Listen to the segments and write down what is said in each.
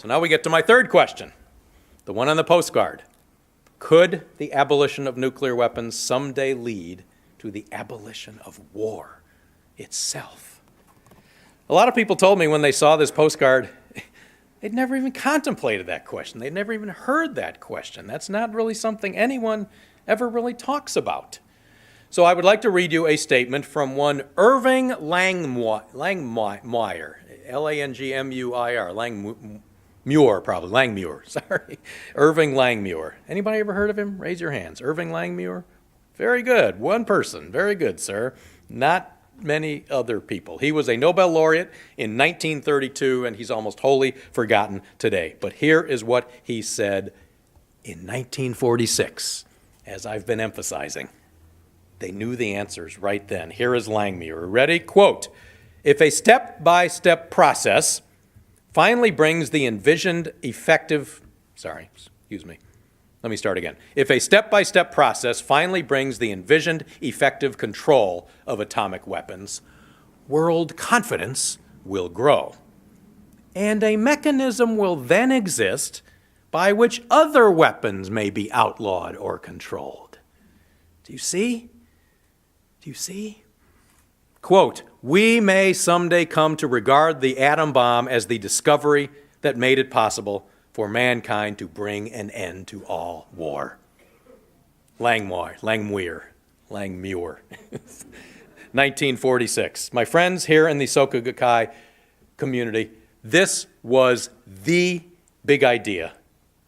So now we get to my third question, the one on the postcard. Could the abolition of nuclear weapons someday lead to the abolition of war itself? A lot of people told me when they saw this postcard, they'd never even contemplated that question. They'd never even heard that question. That's not really something anyone ever really talks about. So I would like to read you a statement from one Irving Langmuir, L-A-N-G-M-U-I-R, Langmuir, probably, Langmuir, sorry. Irving Langmuir. Anybody ever heard of him? Raise your hands. Irving Langmuir? Very good. One person. Very good, sir. Not many other people. He was a Nobel laureate in 1932, and he's almost wholly forgotten today. But here is what he said in 1946, as I've been emphasizing. They knew the answers right then. Here is Langmuir. Ready? Quote, if a step-by-step process finally brings the envisioned effective, If a step-by-step process finally brings the envisioned effective control of atomic weapons, world confidence will grow. And a mechanism will then exist by which other weapons may be outlawed or controlled. Do you see? Do you see? Quote, we may someday come to regard the atom bomb as the discovery that made it possible for mankind to bring an end to all war. Langmuir, 1946. My friends here in the Soka Gakkai community, this was the big idea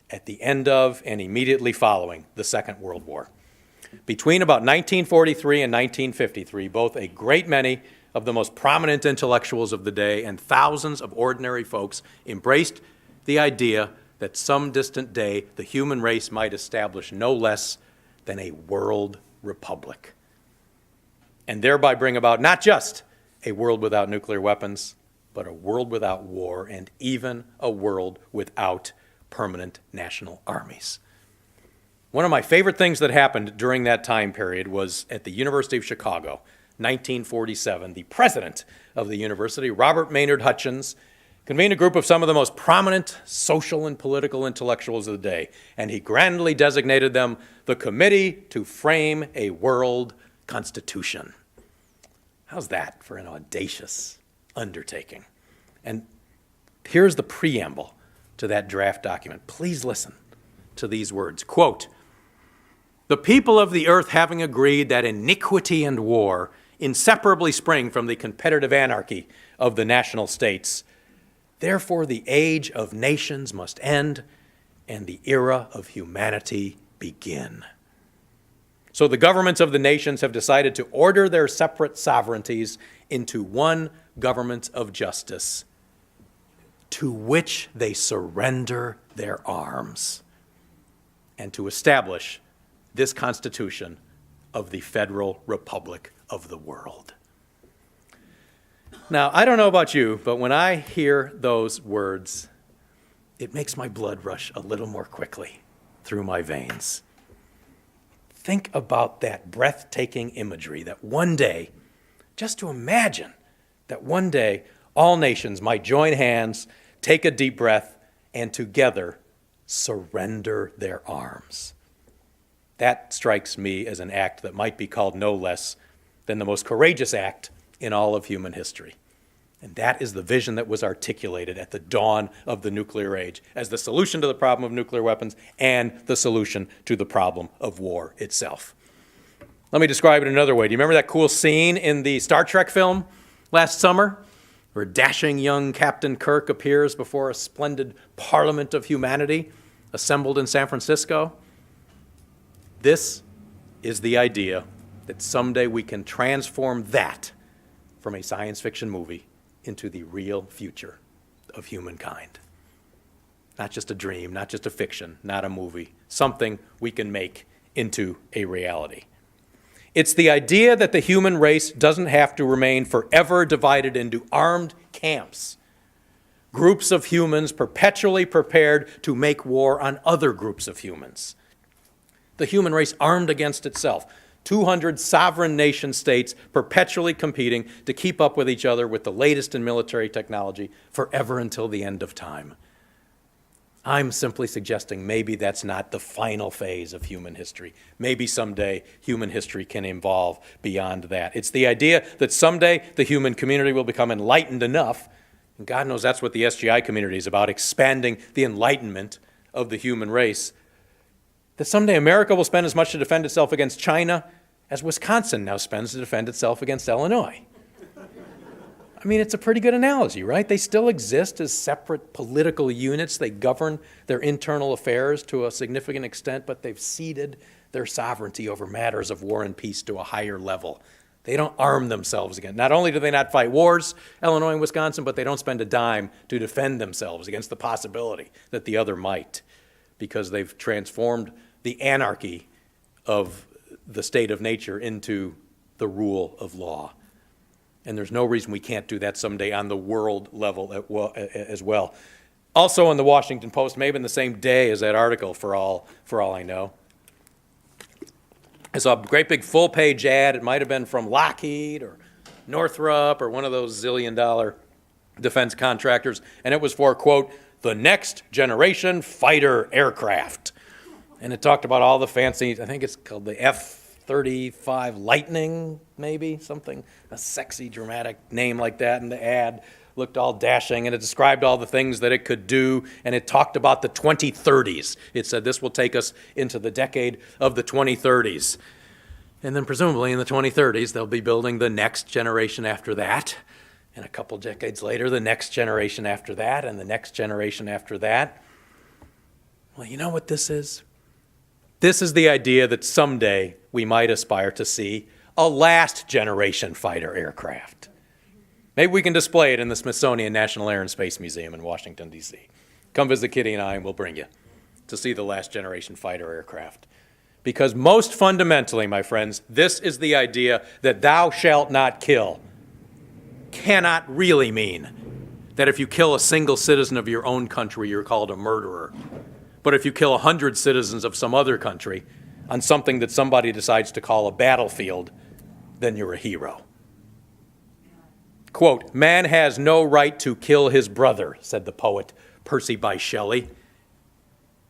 at the end of and immediately following the Second World War. Between about 1943 and 1953, both a great many of the most prominent intellectuals of the day and thousands of ordinary folks embraced the idea that some distant day the human race might establish no less than a world republic, and thereby bring about not just a world without nuclear weapons, but a world without war and even a world without permanent national armies. One of my favorite things that happened during that time period was at the University of Chicago, 1947. The president of the university, Robert Maynard Hutchins, convened a group of some of the most prominent social and political intellectuals of the day, and he grandly designated them the Committee to Frame a World Constitution. How's that for an audacious undertaking? And here's the preamble to that draft document. Please listen to these words. Quote, the people of the earth having agreed that iniquity and war inseparably spring from the competitive anarchy of the national states, therefore the age of nations must end and the era of humanity begin. So the governments of the nations have decided to order their separate sovereignties into one government of justice, to which they surrender their arms, and to establish this Constitution of the Federal Republic of the world. Now, I don't know about you, but when I hear those words, it makes my blood rush a little more quickly through my veins. Think about that breathtaking imagery that one day, just to imagine that one day all nations might join hands, take a deep breath, and together surrender their arms. That strikes me as an act that might be called no less than the most courageous act in all of human history. And that is the vision that was articulated at the dawn of the nuclear age as the solution to the problem of nuclear weapons and the solution to the problem of war itself. Let me describe it another way. Do you remember that cool scene in the Star Trek film last summer where dashing young Captain Kirk appears before a splendid parliament of humanity assembled in San Francisco? This is the idea that someday we can transform that from a science fiction movie into the real future of humankind. Not just a dream, not just a fiction, not a movie, something we can make into a reality. It's the idea that the human race doesn't have to remain forever divided into armed camps, groups of humans perpetually prepared to make war on other groups of humans. The human race armed against itself, 200 sovereign nation states perpetually competing to keep up with each other with the latest in military technology forever until the end of time. I'm simply suggesting maybe that's not the final phase of human history. Maybe someday human history can evolve beyond that. It's the idea that someday the human community will become enlightened enough, and God knows that's what the SGI community is about, expanding the enlightenment of the human race, that someday America will spend as much to defend itself against China as Wisconsin now spends to defend itself against Illinois. I mean, it's a pretty good analogy, right? They still exist as separate political units. They govern their internal affairs to a significant extent, but they've ceded their sovereignty over matters of war and peace to a higher level. They don't arm themselves again. Not only do they not fight wars, Illinois and Wisconsin, but they don't spend a dime to defend themselves against the possibility that the other might, because they've transformed the anarchy of the state of nature into the rule of law. And there's no reason we can't do that someday on the world level as well. Also in the Washington Post, maybe in the same day as that article, for all I know, I saw a great big full-page ad. It might have been from Lockheed or Northrop or one of those zillion-dollar defense contractors, and it was for, quote, the next generation fighter aircraft. And it talked about all the fancy, I think it's called the F-35 Lightning, maybe, something, a sexy, dramatic name like that, and the ad looked all dashing, and it described all the things that it could do, and it talked about the 2030s. It said this will take us into the decade of the 2030s. And then presumably in the 2030s, they'll be building the next generation after that, and a couple decades later, the next generation after that, and the next generation after that. Well, you know what this is? This is the idea that someday we might aspire to see a last generation fighter aircraft. Maybe we can display it in the Smithsonian National Air and Space Museum in Washington, D.C. Come visit Kitty and I, and we'll bring you to see the last generation fighter aircraft. Because most fundamentally, my friends, this is the idea that thou shalt not kill cannot really mean that if you kill a single citizen of your own country, you're called a murderer. But if you kill 100 citizens of some other country on something that somebody decides to call a battlefield, then you're a hero. Quote, man has no right to kill his brother, said the poet Percy Bysshe Shelley.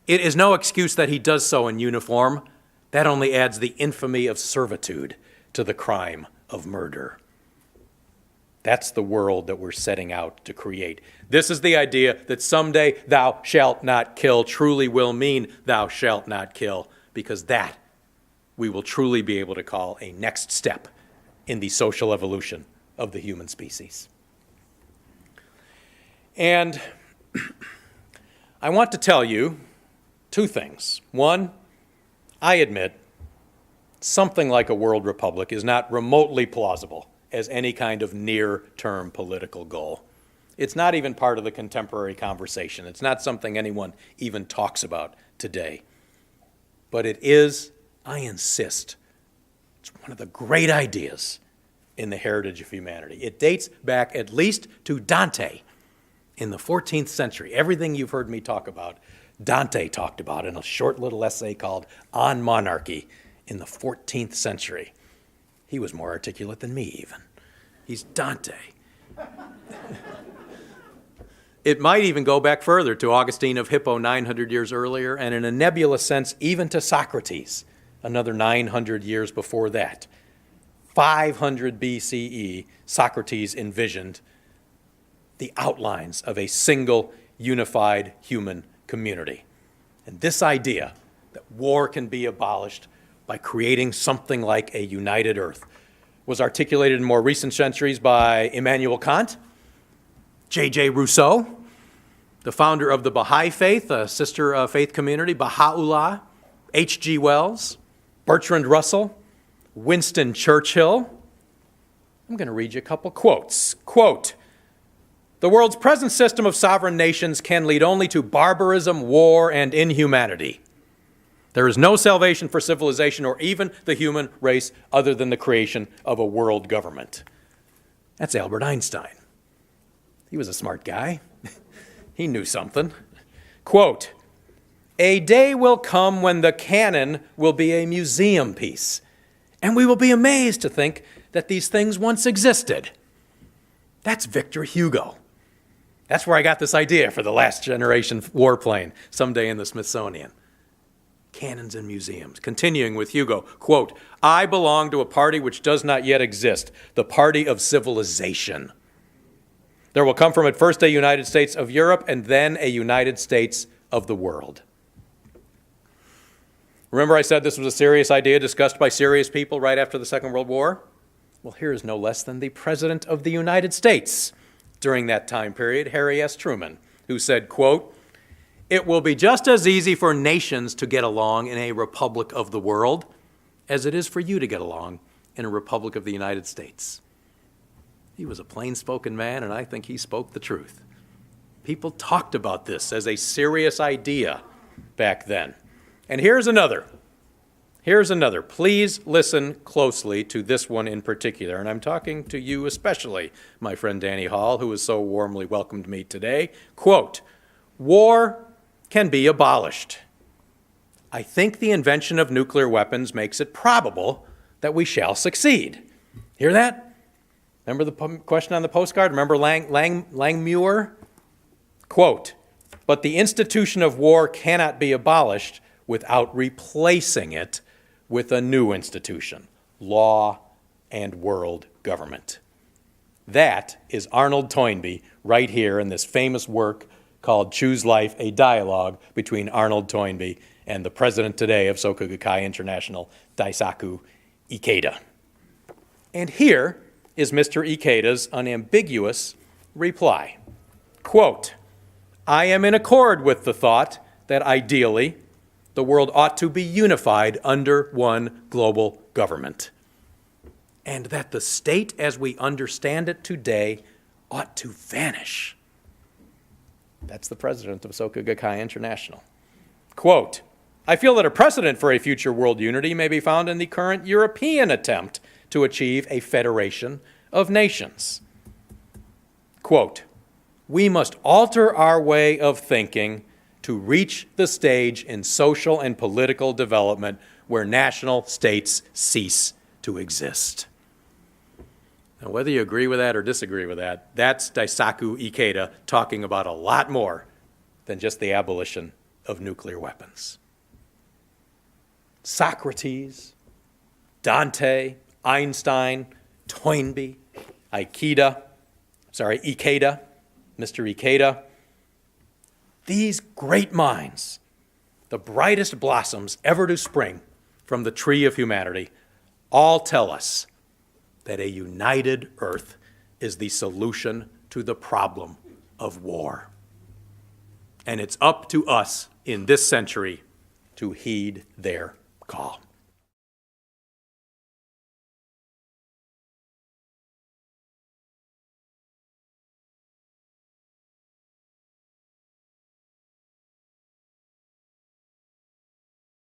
It is no excuse that he does so in uniform. That only adds the infamy of servitude to the crime of murder. That's the world that we're setting out to create. This is the idea that someday thou shalt not kill truly will mean thou shalt not kill, because that we will truly be able to call a next step in the social evolution of the human species. And I want to tell you two things. One, I admit something like a world republic is not remotely plausible as any kind of near-term political goal. It's not even part of the contemporary conversation. It's not something anyone even talks about today. But it is, I insist, it's one of the great ideas in the heritage of humanity. It dates back at least to Dante in the 14th century. Everything you've heard me talk about, Dante talked about in a short little essay called On Monarchy in the 14th century. He was more articulate than me even. He's Dante. It might even go back further to Augustine of Hippo 900 years earlier, and in a nebulous sense, even to Socrates, another 900 years before that. 500 BCE, Socrates envisioned the outlines of a single, unified human community. And this idea that war can be abolished by creating something like a united earth was articulated in more recent centuries by Immanuel Kant, J.J. Rousseau, the founder of the Baha'i faith, a sister faith community, Baha'u'llah, H.G. Wells, Bertrand Russell, Winston Churchill. I'm going to read you a couple quotes. Quote, the world's present system of sovereign nations can lead only to barbarism, war, and inhumanity. There is no salvation for civilization or even the human race other than the creation of a world government. That's Albert Einstein. He was a smart guy. He knew something. Quote, a day will come when the cannon will be a museum piece, and we will be amazed to think that these things once existed. That's Victor Hugo. That's where I got this idea for the last generation warplane, someday in the Smithsonian. Cannons and museums. Continuing with Hugo, quote, I belong to a party which does not yet exist, the party of civilization. There will come from it first a United States of Europe and then a United States of the world. Remember I said this was a serious idea discussed by serious people right after the Second World War? Well, here is no less than the President of the United States during that time period, Harry S. Truman, who said, quote, it will be just as easy for nations to get along in a republic of the world as it is for you to get along in a republic of the United States. He was a plain-spoken man, and I think he spoke the truth. People talked about this as a serious idea back then. And here's another. Please listen closely to this one in particular, and I'm talking to you especially, my friend Danny Hall, who has so warmly welcomed me today. Quote, war can be abolished. I think the invention of nuclear weapons makes it probable that we shall succeed. Hear that? Remember the question on the postcard? Remember Langmuir? Quote, but the institution of war cannot be abolished without replacing it with a new institution, law and world government. That is Arnold Toynbee right here in this famous work called Choose Life, a dialogue between Arnold Toynbee and the president today of Soka Gakkai International, Daisaku Ikeda. And here is Mr. Ikeda's unambiguous reply. Quote, I am in accord with the thought that ideally the world ought to be unified under one global government, and that the state as we understand it today ought to vanish. That's the president of Soka Gakkai International. Quote, I feel that a precedent for a future world unity may be found in the current European attempt to achieve a federation of nations. Quote, we must alter our way of thinking to reach the stage in social and political development where national states cease to exist. Now, whether you agree with that or disagree with that, that's Daisaku Ikeda talking about a lot more than just the abolition of nuclear weapons. Socrates, Dante, Einstein, Toynbee, Ikeda, Mr. Ikeda, these great minds, the brightest blossoms ever to spring from the tree of humanity, all tell us that a united earth is the solution to the problem of war. And it's up to us in this century to heed their call.